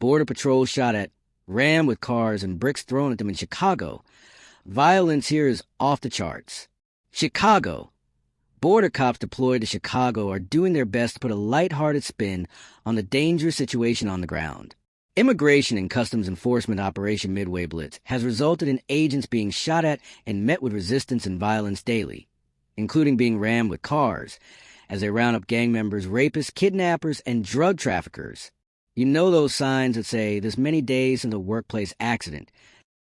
Border Patrol shot at, rammed with cars, and bricks thrown at them in Chicago. Violence here is off the charts. Chicago. Border cops deployed to Chicago are doing their best to put a lighthearted spin on the dangerous situation on the ground. Immigration and Customs Enforcement Operation Midway Blitz has resulted in agents being shot at and met with resistance and violence daily, including being rammed with cars, as they round up gang members, rapists, kidnappers, and drug traffickers. You know those signs that say, "This many days since a workplace accident."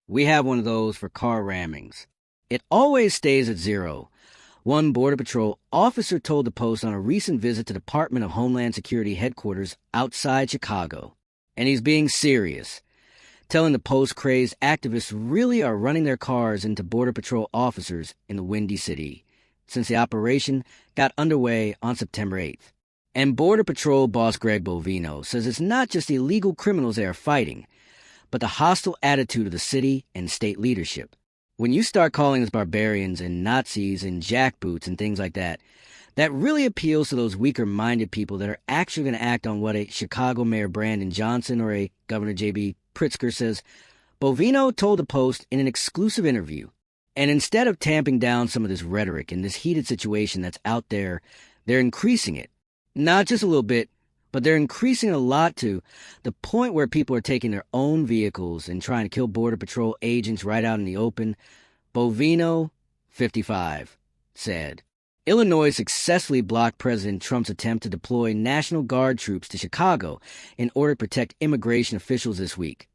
We have one of those for car rammings. It always stays at 0. One Border Patrol officer told the Post on a recent visit to Department of Homeland Security headquarters outside Chicago. And he's being serious, telling the Post crazed activists really are running their cars into Border Patrol officers in the Windy City since the operation got underway on September 8th. And Border Patrol boss Greg Bovino says it's not just illegal criminals they are fighting, but the hostile attitude of the city and state leadership. When you start calling us barbarians and Nazis and jackboots and things like that, that really appeals to those weaker-minded people that are actually going to act on what a Chicago Mayor Brandon Johnson or a Governor J.B. Pritzker says. Bovino told the Post in an exclusive interview. And instead of tamping down some of this rhetoric and this heated situation that's out there, they're increasing it. Not just a little bit, but they're increasing a lot to the point where people are taking their own vehicles and trying to kill Border Patrol agents right out in the open. Bovino, 55, said, Illinois successfully blocked President Trump's attempt to deploy National Guard troops to Chicago in order to protect immigration officials this week,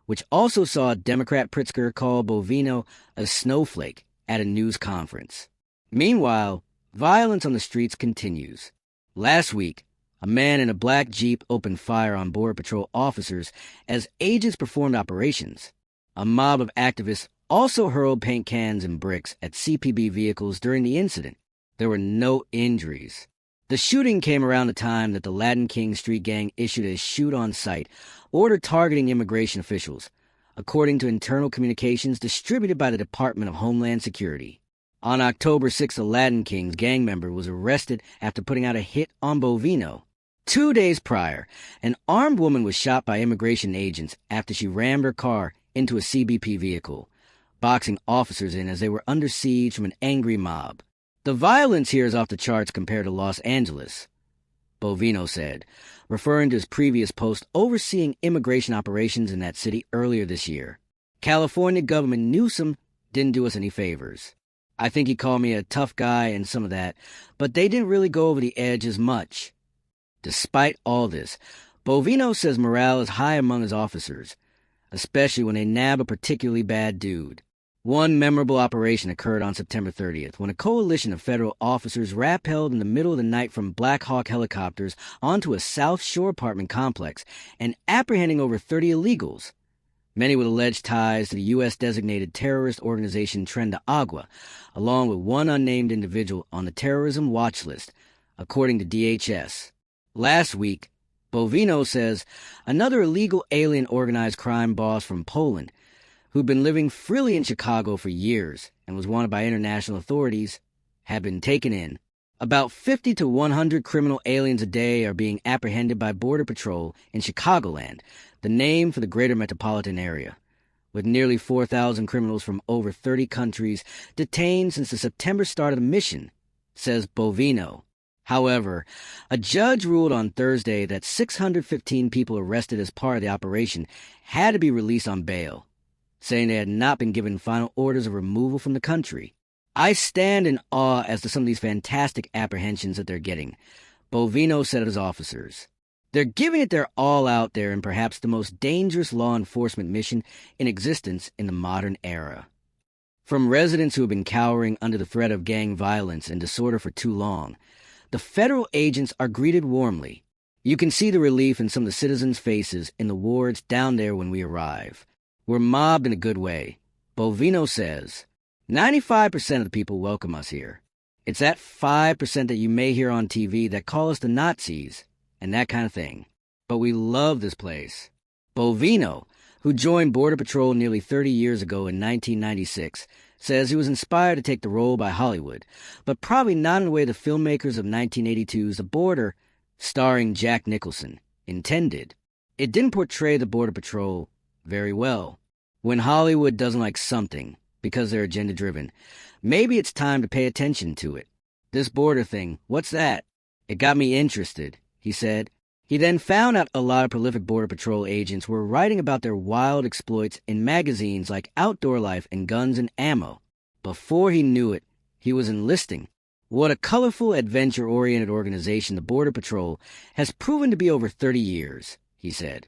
which also saw Democrat Pritzker call Bovino a snowflake at a news conference. Meanwhile, violence on the streets continues. Last week, a man in a black Jeep opened fire on Border Patrol officers as agents performed operations. A mob of activists also hurled paint cans and bricks at CPB vehicles during the incident. There were no injuries. The shooting came around the time that the Latin King Street Gang issued a shoot-on-sight order targeting immigration officials, according to internal communications distributed by the Department of Homeland Security. On October 6th, a Latin Kings gang member was arrested after putting out a hit on Bovino. 2 days prior, an armed woman was shot by immigration agents after she rammed her car into a CBP vehicle, boxing officers in as they were under siege from an angry mob. The violence here is off the charts compared to Los Angeles, Bovino said, referring to his previous post overseeing immigration operations in that city earlier this year. California Governor Newsom didn't do us any favors. I think he called me a tough guy and some of that, but they didn't really go over the edge as much. Despite all this, Bovino says morale is high among his officers, especially when they nab a particularly bad dude. One memorable operation occurred on September 30th when a coalition of federal officers rappelled in the middle of the night from Black Hawk helicopters onto a South Shore apartment complex and apprehending over 30 illegals, many with alleged ties to the U.S.-designated terrorist organization Tren de Agua, along with one unnamed individual on the terrorism watch list, according to DHS. Last week, Bovino says another illegal alien organized crime boss from Poland, who'd been living freely in Chicago for years and was wanted by international authorities, had been taken in. About 50 to 100 criminal aliens a day are being apprehended by Border Patrol in Chicagoland, the name for the greater metropolitan area, with nearly 4,000 criminals from over 30 countries detained since the September start of the mission, says Bovino. However, a judge ruled on Thursday that 615 people arrested as part of the operation had to be released on bail, saying they had not been given final orders of removal from the country. I stand in awe as to some of these fantastic apprehensions that they're getting, Bovino said of his officers. They're giving it their all out there in perhaps the most dangerous law enforcement mission in existence in the modern era. From residents who have been cowering under the threat of gang violence and disorder for too long, the federal agents are greeted warmly. You can see the relief in some of the citizens' faces in the wards down there when we arrive. We're mobbed in a good way. Bovino says, 95% of the people welcome us here. It's that 5% that you may hear on TV that call us the Nazis and that kind of thing. But we love this place. Bovino, who joined Border Patrol nearly 30 years ago in 1996, says he was inspired to take the role by Hollywood, but probably not in the way the filmmakers of 1982's The Border, starring Jack Nicholson, intended. It didn't portray the Border Patrol very well. When Hollywood doesn't like something because they're agenda-driven, maybe it's time to pay attention to it. This border thing, what's that? It got me interested, he said. He then found out a lot of prolific Border Patrol agents were writing about their wild exploits in magazines like Outdoor Life and Guns and Ammo. Before he knew it, he was enlisting. What a colorful, adventure-oriented organization the Border Patrol has proven to be over 30 years, he said.